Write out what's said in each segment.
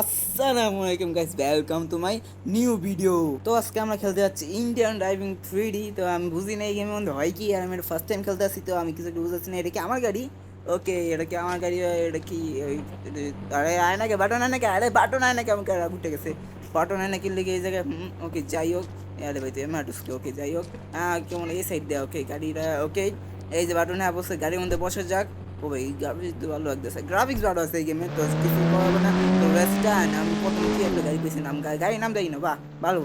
আসসালামু আলাইকুম guys, welcome to my new video. তো আজকে আমরা খেলতে যাচ্ছি ইন্ডিয়ান ড্রাইভিং 3D। তো আমি বুঝি না এই গেমের মধ্যে হয় কি, আর আমি এটা ফার্স্ট টাইম খেলতে আসছি, তো আমি কিছু বুঝাচ্ছি না। এটা কি আমার গাড়ি? ওকে, এটা কি আমার গাড়ি? এটা কি আরে আয় নাকি বাটন আয় নাকি? আরে বাটন আয় নাকি? আমাকে উঠে গেছে বাটন আয় নাকি লেগে এই জায়গায়। ওকে যাই হোক, আরে ভাই তুই মাটুসকে। ওকে যাই হোক, কেমন এই সাইড দেওয়া। ওকে গাড়িটা ওকে, এই যে বাটনে অবশ্যই গাড়ির মধ্যে বসে যাক। ও ভাই গ্রাফিক্স তো ভালো লাগতেছে, গ্রাফিক্স ভালো আছে এই গেমে, তো কিছু হবে না। তো ওয়েস্টার্ন আমি প্রথম কি একটা গাড়ি পেয়েছি, নাম গাড়ির নাম দেয় না, বাহ ভালো।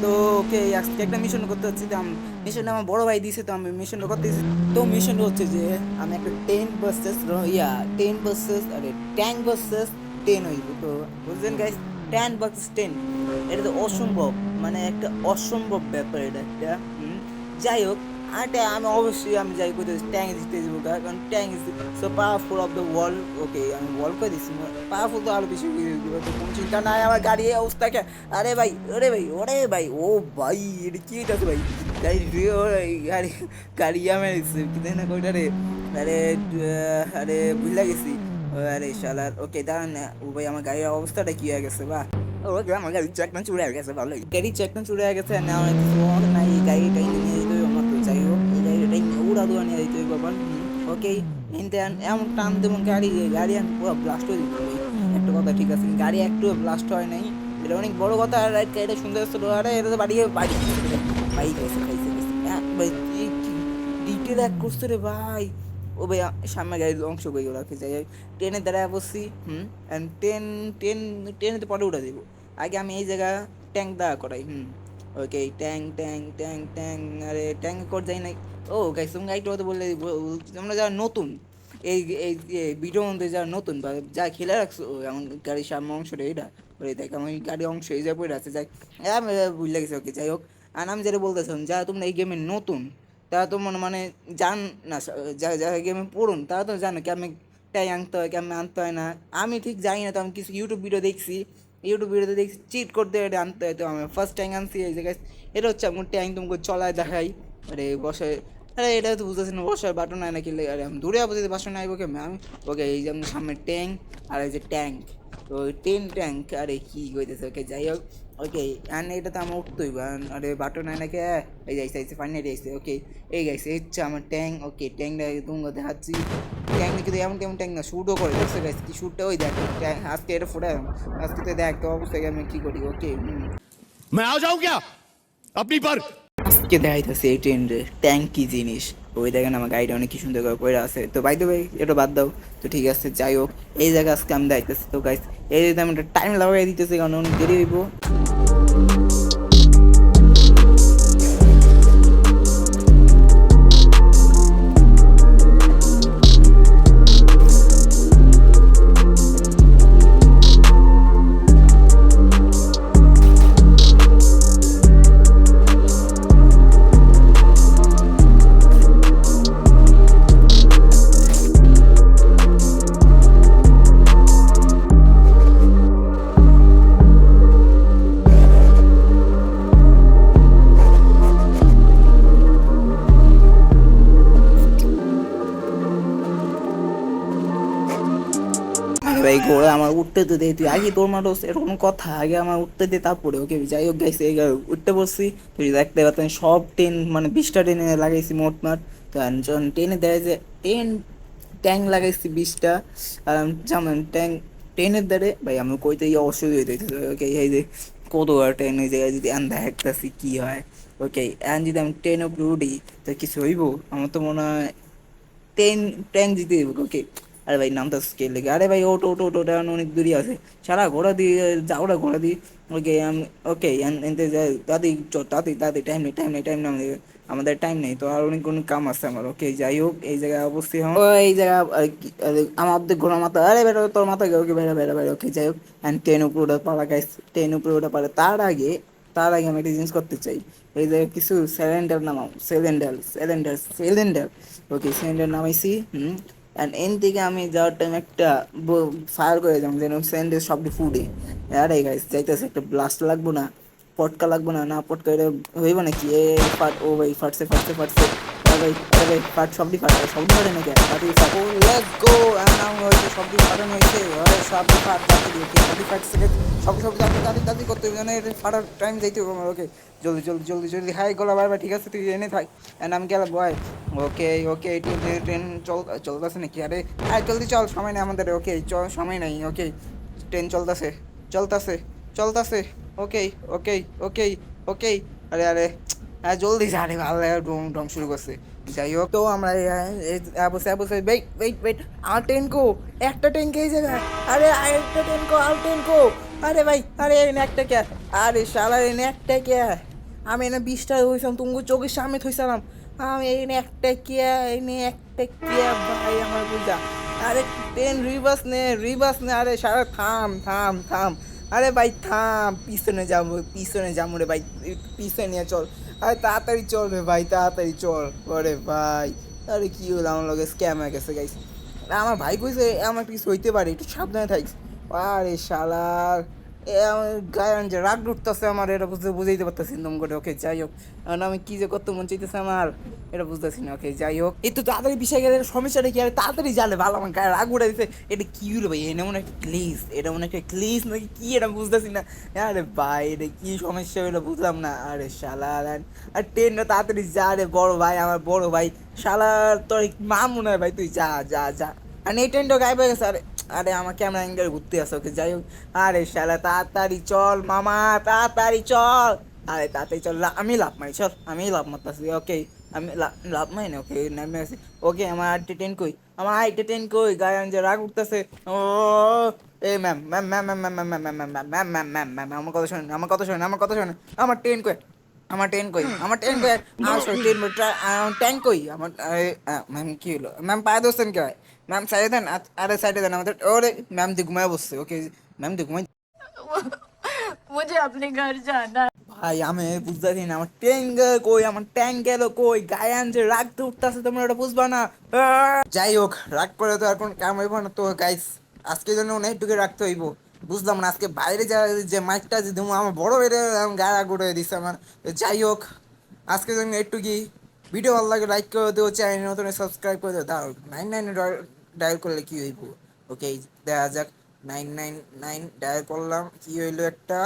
তো ওকে আজকে একটা মিশন করতে হচ্ছে, তো আমি মিশনটা আমার বড় ভাই দিয়েছে, তো আমি মিশনটা করতেছি। তো মিশনটা হচ্ছে যে আমি একটা টেন ভার্সেস আরে ট্যাঙ্ক ভার্সেস টেন হইব। তো বুঝলেন গাইস, 10 ভার্সেস 10, এটা তো অসম্ভব, মানে একটা অসম্ভব ব্যাপার এটা একটা। যাই হোক, আরে আমি অবশ্যই আমি যাই করতে ট্যাঙ্ক জিতে যাবো, কারণ tank is so powerful of the world. Okay আমি ওয়ার্ল্ড করে দিচ্ছি, পাওয়ারফুল তো আরো বেশি তো কোনো চিন্তা নাই আমার গাড়ি এই অবস্থাকে। আরে ভাই ওরে ভাই ওরে ভাই, ও ভাই এটা কি আছে ভাই? গাড়ি গাড়ি গাড়ি আমি কি না কইটা রে। আরে আরে ভুলে গেছি। আরে শালার, ওকে দাঁড়ান না। ও ভাই আমার গাড়ির অবস্থাটা কি হয়ে গেছে বা? ওকে আমার গাড়ির চাকনা চুরে হয়ে গেছে, ভালো গাড়ির চাকনা চুরে হয়ে গেছে না, অনেক কিছু নাই। এই গাড়িটাই নিয়ে যেতে হবে আমার। তো যাই হোক, এই গাড়িটাই উড়া দুয়া নিয়ে যেতে হবে বাবা। ওকে এমন টান দেবো গাড়ি, গাড়ি আমি পুরো ব্লাস্ট হয়ে দিতে ভাই। একটা কথা ঠিক আছে, গাড়ি একটু ব্লাস্ট হয় নাই, এটা অনেক বড় কথা। আর রাইট গাড়িটা সুন্দর আসছিল, আরে এটা তো বাড়ি বাড়ি বাইক গেছে খাইছে গেছে ভাই। ডিটেল এক করছে রে ভাই। ও ভাই সামনে গাড়ির অংশ কই রাখে যাই হোক, ট্রেনের দ্বারা বসছি। অ্যান্ড ট্রেনে পরে উঠে দেবো। আগে আমি এই জায়গা ট্যাঙ্ক দাঁড়া করাই। ওকে ট্যাঙ্ক ট্যাঙ্ক ট্যাঙ্ক ট্যাঙ্ক, আরে ট্যাঙ্ক কর যাই নাই। ও গাইস তুমি গাড়িটা হতে বললে, তোমরা যারা নতুন এই এই ভিডিওর মধ্যে যারা নতুন বা যা খেলে রাখছো এমন গাড়ির সামনে অংশটা এটা, ওই দেখ আমি গাড়ির অংশ এই জায়গায় পড়ে আছে। যাই আমি ভুলে গেছি। ওকে যাই হোক, আর আমি যেটা বলতেছিলাম, যারা তোমরা এই গেমে নতুন তারা তো মানে জান না, যারা গেমে পড়ুন তারা তো জানো কেমন টাই আনতে হয়, কেমন আনতে হয় না। আমি ঠিক জানি না, তো আমি কিছু ইউটিউব ভিডিও দেখছি, ইউটিউব ভিডিওতে দেখছি চিট করতে এটা আনতে হয়। তো আমি ফার্স্ট ট্যাঙ্ক আনছি এই জায়গায়। এটা হচ্ছে আমার ট্যাঙ্ক, তোমাকে চলায় দেখাই। আরে বসে, আরে এটা তো বুঝতেছি না বসার বাটন নাই নাকি। আরে আমি দূরে অবস্থিত বাসন নাই ওকে আমি। ওকে এই যে আমার সামনে ট্যাঙ্ক, আর এই যে ট্যাঙ্ক, তো ট্যাঙ্ক। আরে কি কইতেছে? ওকে যাই হোক, ওকে অ্যান্ড এটা তো আমার উঠতোই। আরে বাটন নাই নাকি? এই যাইছে আইসে ফাইনালি আইসে। ওকে এই গাইছে হচ্ছে আমার ট্যাঙ্ক। ওকে ট্যাঙ্কটা তোমাকে দেখাচ্ছি। ট্যাঙ্ক কিন্তু এমন কেমন ট্যাঙ্ক না, শ্যুটও করে দেখছে গাইছে কি শ্যুটটা, ওই দেখ ট্যাঙ্ক আজকে এটা ফুটে আজকে তো দেখ তো অবস্থায় আমি কী করি। ওকে मैं आ जाऊं क्या अपनी पर। আজকে দেখাইতেছে এই ট্রেন্ডে ট্যাঙ্ক কি জিনিস। ওই দেখেন আমার গাড়িটা অনেক কি সুন্দর করে পড়ে আছে। তো বাইতে ভাই এটা বাদ দাও, তো ঠিক আছে। যাই হোক, এই জায়গা আজকে আমি দেখাইতেছি। তো গাইস এই যদি আমি একটা টাইম লাগাই দিতেছি, কারণ অনেক দেরি হইব। আরে ভাই ঘোড়া আমার উঠতে তো দে, তুই আগে তোর মারোস, এরকম কথা? আগে আমার উঠতে দে তারপরে। ওকে যাই হোক গাইছে, উঠতে পড়ছি। তুই দেখতে পাচ্ছেন সব টেন মানে 20টা টেনে লাগাইছি মোটমাট। তো যখন টেনে দেয় যে টেন ট্যাঙ্ক লাগাইছি 20টা। আর আমি যেমন ট্যাঙ্ক টেনের দ্বারে ভাই আমি কইতে অবশ্যই হইতে। ওকে এই যে কত আর টেন এই জায়গায় যদি আন দেখতেছি কি হয়। ওকে এখন যদি আমি টেন উপরে উঠি তো কিছু হইব? আমার তো মনে হয় টেন ট্যাঙ্ক জিতে দেবো। ওকে আরে ভাই নামটা স্কেল লেগে, আরে ভাই ওটো ওটো ওটো, ওটা অনেক দূরই আছে। সারা ঘোড়া দিয়ে যাওটা ঘোড়া দিয়ে। ওকে ওকে এনতে যাই দাদি, তাড়াতাড়ি তাড়াতাড়ি, টাইম নেই টাইম নেই টাইম নেই আমাদের টাইম নেই। তো আর অনেক কোনো কাম আছে আমার। ওকে যাই হোক, এই জায়গায় অবশ্যই ও এই জায়গা আমার অর্ধেক ঘোড়া মাথা, আরে বেটা তোর মাথা ওকে বেড়া বেড়া বেড়া। ওকে যাই হোক, অ্যান্ড ট্রেন উপরে ওটা পারা গাইস, ট্রেন উপরে ওটা পারে। তার আগে আমি একটা জিনিস করতে চাই। এই জায়গায় কিছু সিলিন্ডার নামাও, সিলিন্ডার। ওকে সিলিন্ডার নামাইছি। অ্যান্ড এন থেকে আমি যাওয়ার টাইম একটা ফায়ার করে যাবো যেন সিলিন্ডার সবটি ফুটে। আরে গাইস যাইতেছে, একটা ব্লাস্ট লাগবো না? পটকা লাগবো না? না পটকা এটা হইব নাকি? ও ভাই ফাটছে ফাটছে ফাটছে। ভাই আরে ভাই ফাট সবটি ফাট সবটি ফাটে নাকি তাড়াতাড়ি ফাট ও লেটস গো নাম হয়েছে সবটি ফাটানো হয়েছে আরে সবটি ফাট তাড়াতাড়ি ওকে সবটি ফাটছে সব সব তাড়াতাড়ি করতে হবে জানো এটা ফাটার টাইম যাইতে হবে আমার ওকে জলদি জলদি জলদি জলদি হাই গোলা বারবার ঠিক আছে তুই এনে থাক নাম গেল বয় ওকে ওকে ট্রেন চলতেছে নাকি আরে আরে জলদি চল সময় নেই আমাদের ওকে চল সময় নেই ওকে ট্রেন চলতেছে চলতেছে চলতেছে ওকে ওকে ওকে ওকে আরে আরে হ্যাঁ জলদি যা রে ভালো ডোম ডোম শুরু করছে যাই হোক তো আমরা বসে বসে ওয়েট ওয়েট ওয়েট আর ট্রেন কো একটা ট্রেন কে এই জায়গায় আরে আরেকটা ট্রেন কো আর ট্রেন কো আরে ভাই আরে এনে একটা কে আরে শালা এনে একটা কে আমি এনে 20টা হইছিলাম তুমি চোখের সামনে থইছিলাম আমি এনে একটা কে এনে একটা কে ভাই আমার বুঝা আরে ট্রেন রিভার্স নে আরে সারা থাম থাম থাম আরে ভাই থাম পিছনে যাবো রে ভাই পিছনে নিয়ে চল আরে তাড়াতাড়ি চল রে ভাই তাড়াতাড়ি চল ওরে ভাই আরে কি হলো আমার লগে স্ক্যাম হয়ে গেছে গাইস আমার ভাই কইছে আমার কিছু হইতে পারে একটু সাবধানে থাকিস আরে শালার এ আমার গায়ে যে রাগ উঠতেছে আমার এটা বুঝাইতে পারতেছি দম করে ওকে যাই হোক এখন আমি কি যে করতে মন চাইতেছে আমার এটা বুঝতেছি না ওকে যাই হোক একটু তাড়াতাড়ি বিষয় গেলে সমস্যাটা কি আরে তাড়াতাড়ি জানে ভালো আমার গায়ে রাগ উঠে দিচ্ছে এটা কি হলো ভাই এটা মনে একটা ক্লিজ এটা মনে একটা ক্লিজ নাকি কি এটা বুঝতেছি না আরে ভাই এটা কি সমস্যা হলো বুঝলাম না আরে শালার আর ট্রেনটা তাড়াতাড়ি যা রে বড় ভাই আমার বড় ভাই শালার তোর মা মনে হয় ভাই তুই যা যা যা আর এই ট্রেনটা গায়েব হয়ে গেছে আরে আরে আমার ক্যামেরা অ্যাঙ্গেল ঘুরতে আসে ওকে যাই হোক আরে শালা তাড়াতাড়ি চল মামা তাড়াতাড়ি চল আরে তাড়াতাড়ি চল আমি লাভ মারি চল আমি লাভ মারতাছি ওকে আমি লাভ মারি না ওকে নামে আছি ওকে আমার আরেকটা ট্রেন কই আমার আরেকটা ট্রেন কই গায়ে যে রাগ উঠতেছে ও এই ma'am ma'am ma'am ma'am ma'am ma'am ma'am ma'am ma'am ma'am ma'am ma'am ma'am আমার কথা শোনেন আমার কথা শোনেন আমার কথা শোনেন আমার ট্রেন কই আমার ট্রেন কই আমার ট্রেন কই আমার ট্রেন ট্যাঙ্ক কই আমার ম্যাম কি হলো ম্যাম পায়ে দোষেন কে ম্যাম সাইডে দেন আরে সাইডে দেন আমাদের ওরে ম্যাম দি ঘুমায় বসছে ওকে ম্যাম দি ঘুমাই मुझे अपने घर जाना है। ভাই আমি বুঝতেছি না আমার ট্যাঙ্ক কই আমার ট্যাঙ্ক গেল কই গায়ান যে রাগতে উঠতেছে তোমরা ওটা বুঝবা না যাই হোক রাগ করে তো আর কোনো কাম হইব না তো গাইস আজকের জন্য অনেকটুকু রাখতে হইব বুঝলাম না আজকে বাইরে যা যে মাইকটা যে দেবো আমার বড় বেড়ে গায়ে রাগ উঠে দিচ্ছে আমার তো যাই হোক আজকের জন্য একটু কি ভিডিও ভালো লাগে লাইক করে দিও চ্যানেল নতুন সাবস্ক্রাইব করে দিও দাও 99 ডায়াল করলে কি হইব ওকে দেখা যাক 999 ডায়াল করলাম কি হইলো একটা